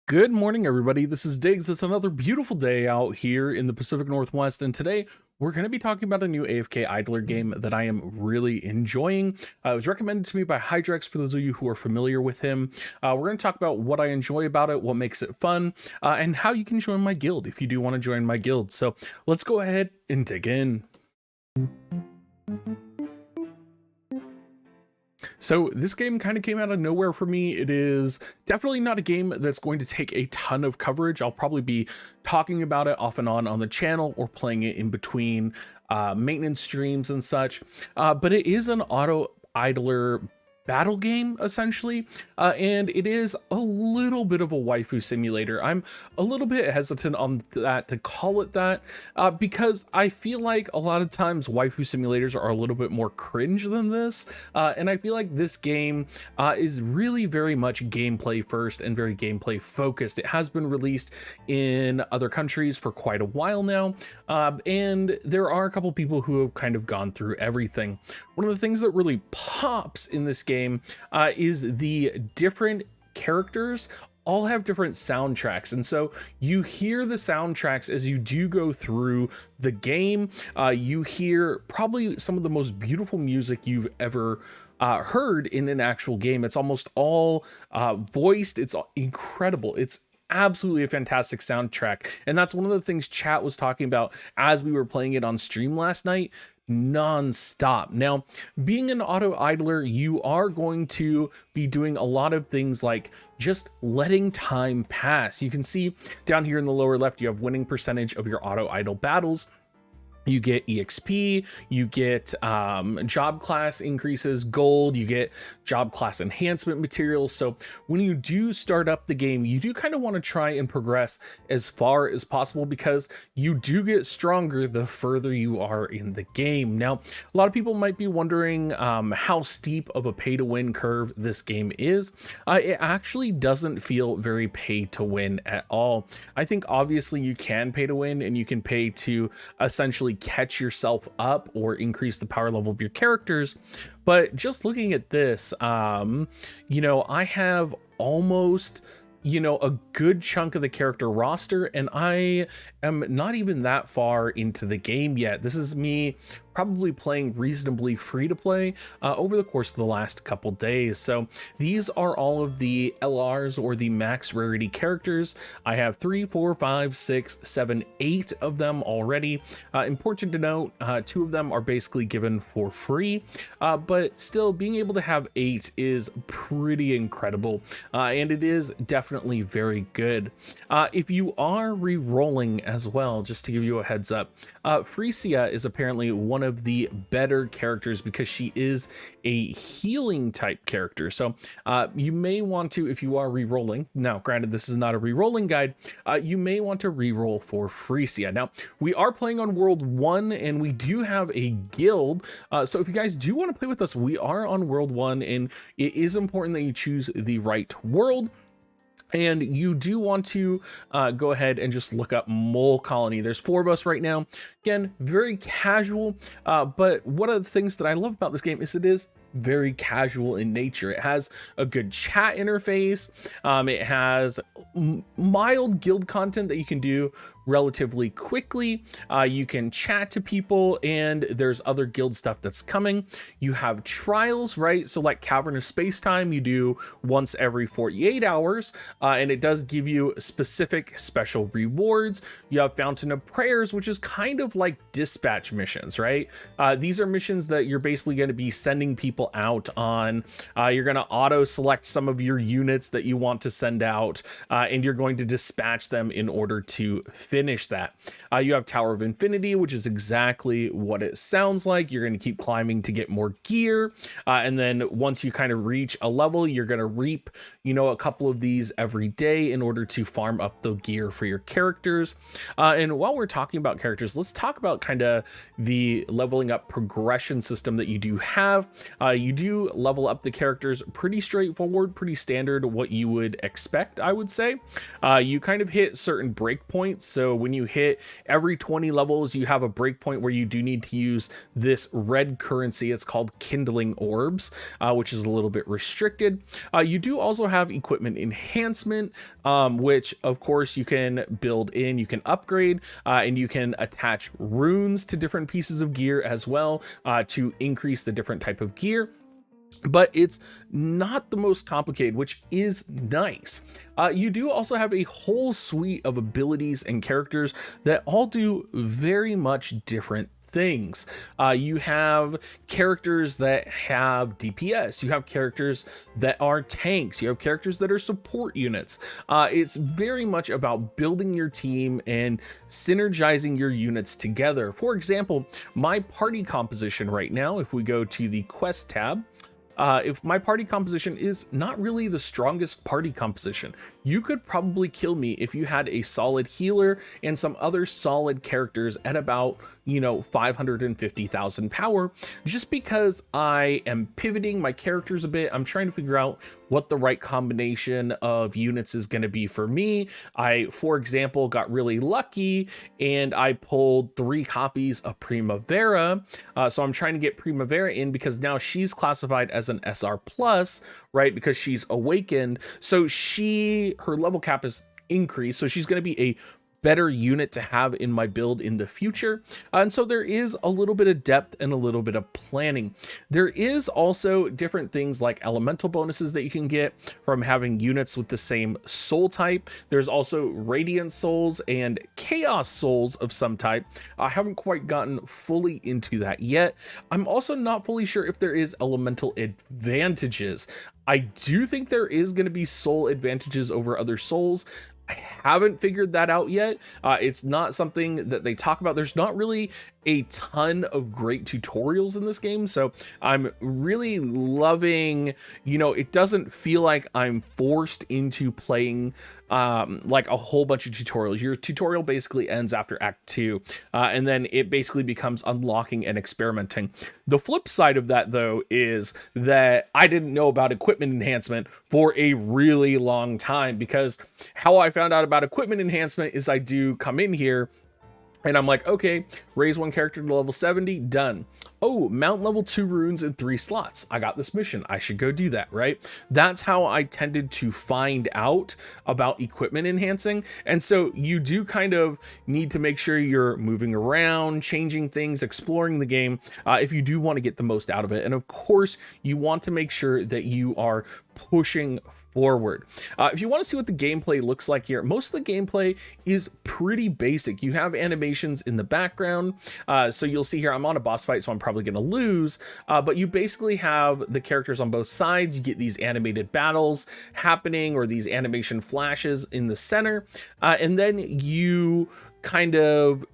Good morning, everybody. This is Diggs. It's another beautiful day out here in the Pacific Northwest, and today we're going to be talking about a new AFK idler game that I am really enjoying. It was recommended to me by Hydrex, for those of you who are familiar with him. We're going to talk about what I enjoy about it, what makes it fun, and how you can join my guild if you do want to join my guild. So let's go ahead and dig in. So this game kind of came out of nowhere for me. It is definitely not a game that's going to take a ton of coverage. I'll probably be talking about it off and on the channel or playing it in between maintenance streams and such. But it is an auto idler battle game essentially, and it is a little bit of a waifu simulator. I'm a little bit hesitant on that to call it that, because I feel like a lot of times waifu simulators are a little bit more cringe than this, and I feel like this game is really very much gameplay first and very gameplay focused. It has been released in other countries for quite a while now, and there are a couple people who have kind of gone through everything. One of the things that really pops in this game is the different characters all have different soundtracks, and so you hear the soundtracks as you do go through the game. You hear probably some of the most beautiful music you've ever heard in an actual game. It's almost all voiced. It's incredible. It's absolutely a fantastic soundtrack, and that's one of the things chat was talking about as we were playing it on stream last night, non-stop. Now, being an auto idler, you are going to be doing a lot of things like just letting time pass. You can see down here in the lower left, you have winning percentage of your auto idle battles. You get EXP, you get job class increases, gold, you get job class enhancement materials. So when you do start up the game, you do kind of want to try and progress as far as possible, because you do get stronger the further you are in the game. Now, a lot of people might be wondering how steep of a pay to win curve this game is. It actually doesn't feel very pay to win at all. I think obviously you can pay to win, and you can pay to essentially catch yourself up or increase the power level of your characters, but just looking at this, I have almost a good chunk of the character roster, and I am not even that far into the game yet. This is me probably playing reasonably free to play over the course of the last couple days. So these are all of the LRs, or the max rarity characters. I have 3, 4, 5, 6, 7, 8 of them already. Important to note, 2 of them are basically given for free, but still being able to have 8 is pretty incredible, and it is definitely very good. If you are re-rolling as well, just to give you a heads up, Frisia is apparently one of the better characters because she is a healing type character. So you may want to, if you are re-rolling, now granted this is not a re-rolling guide, you may want to re-roll for Frisia. Now, we are playing on World 1, and we do have a guild, so if you guys do want to play with us, we are on World 1, and it is important that you choose the right world. And you do want to go ahead and just look up Mole Colony. There's 4 of us right now. Again, very casual, but one of the things that I love about this game is it is very casual in nature. It has a good chat interface. It has mild guild content that you can do relatively quickly. You can chat to people, and there's other guild stuff that's coming. You have trials, right? So like Cavernous Spacetime, you do once every 48 hours, and it does give you specific special rewards. You have Fountain of Prayers, which is kind of like dispatch missions, right? These are missions that you're basically going to be sending people out on. You're going to auto select some of your units that you want to send out, and you're going to dispatch them in order to finish that. You have Tower of Infinity, which is exactly what it sounds like. You're going to keep climbing to get more gear, and then once you kind of reach a level, you're going to reap a couple of these every day in order to farm up the gear for your characters. And while we're talking about characters, let's talk about kind of the leveling up progression system that you do have. You do level up the characters pretty straightforward, pretty standard, what you would expect, I would say. say. You kind of hit certain breakpoints. So when you hit every 20 levels, you have a breakpoint where you do need to use this red currency. It's called kindling orbs, which is a little bit restricted. You do also have equipment enhancement, which of course you can build in, you can upgrade, and you can attach runes to different pieces of gear as well, to increase the different type of gear. But it's not the most complicated, which is nice. You do also have a whole suite of abilities and characters that all do very much different things. You have characters that have DPS, you have characters that are tanks, you have characters that are support units. It's very much about building your team and synergizing your units together. For example, my party composition right now, if we go to the quest tab, if my party composition is not really the strongest party composition, you could probably kill me if you had a solid healer and some other solid characters at about, 550,000 power, just because I am pivoting my characters a bit. I'm trying to figure out what the right combination of units is going to be for me. I, for example, got really lucky and I pulled 3 copies of Primavera. So I'm trying to get Primavera in because now she's classified as an SR plus, right? Because she's awakened. So her level cap is increased. So she's going to be a better unit to have in my build in the future. And so there is a little bit of depth and a little bit of planning. There is also different things like elemental bonuses that you can get from having units with the same soul type. There's also radiant souls and chaos souls of some type. I haven't quite gotten fully into that yet. I'm also not fully sure if there is elemental advantages. I do think there is going to be soul advantages over other souls. I haven't figured that out yet. It's not something that they talk about. There's not really a ton of great tutorials in this game, so I'm really loving, it doesn't feel like I'm forced into playing like a whole bunch of tutorials. Your tutorial basically ends after Act 2, and then it basically becomes unlocking and experimenting. The flip side of that, though, is that I didn't know about equipment enhancement for a really long time, because how I found out about equipment enhancement is I do come in here and I'm like, okay, raise one character to level 70, done. Oh, mount level 2 runes in 3 slots. I got this mission. I should go do that, right? That's how I tended to find out about equipment enhancing. And so you do kind of need to make sure you're moving around, changing things, exploring the game, if you do want to get the most out of it. And of course, you want to make sure that you are pushing forward. If you want to see what the gameplay looks like here, most of the gameplay is pretty basic. You have animations in the background. So you'll see here, I'm on a boss fight, so I'm probably going to lose. But you basically have the characters on both sides. You get these animated battles happening, or these animation flashes in the center. And then you kind of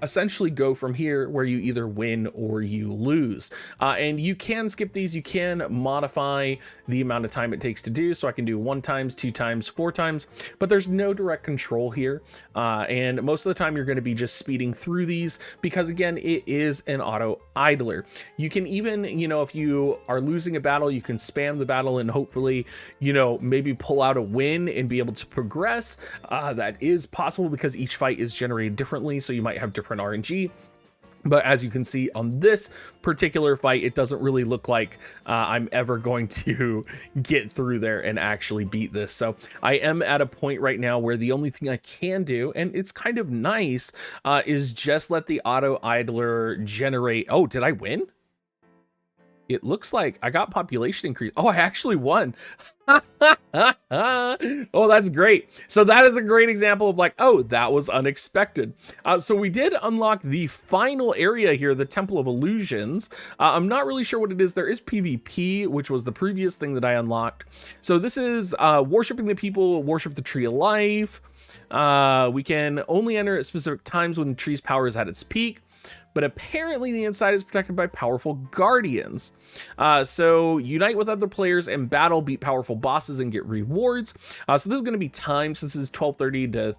essentially go from here, where you either win or you lose. And you can skip these. You can modify the amount of time it takes to do. So I can do 1 times, 2 times, 4 times, but there's no direct control here. And most of the time you're going to be just speeding through these, because again, it is an auto idler. You can even, if you are losing a battle, you can spam the battle and hopefully, maybe pull out a win and be able to progress. That is possible because each fight is generated differently. So you might have different RNG. But as you can see on this particular fight, it doesn't really look like I'm ever going to get through there and actually beat this. So I am at a point right now where the only thing I can do, and it's kind of nice, is just let the auto idler generate. Oh, did I win? It looks like I got population increase. Oh, I actually won. Oh, that's great. So that is a great example of like, oh, that was unexpected. So we did unlock the final area here, the Temple of Illusions. I'm not really sure what it is. There is PvP, which was the previous thing that I unlocked. So this is worshiping the people, worship the Tree of Life. We can only enter at specific times when the tree's power is at its peak. But apparently the inside is protected by powerful guardians. So unite with other players and battle, beat powerful bosses, and get rewards. So there's going to be times. This is 12:30 to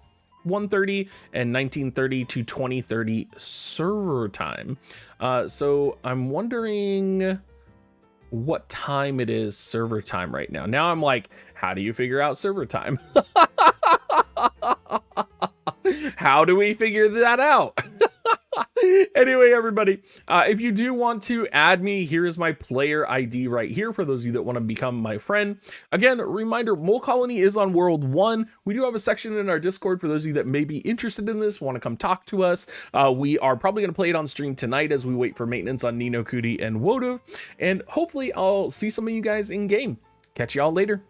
1:30 and 19:30 to 20:30 server time. So I'm wondering what time it is server time right now. Now I'm like, how do you figure out server time? How do we figure that out? Anyway, everybody, if you do want to add me, here is my player ID right here for those of you that want to become my friend. Again, reminder, Mole Colony is on World 1. We do have a section in our Discord for those of you that may be interested in this, want to come talk to us. We are probably going to play it on stream tonight as we wait for maintenance on Ni no Kuni and Wodo. And hopefully I'll see some of you guys in game. Catch y'all later.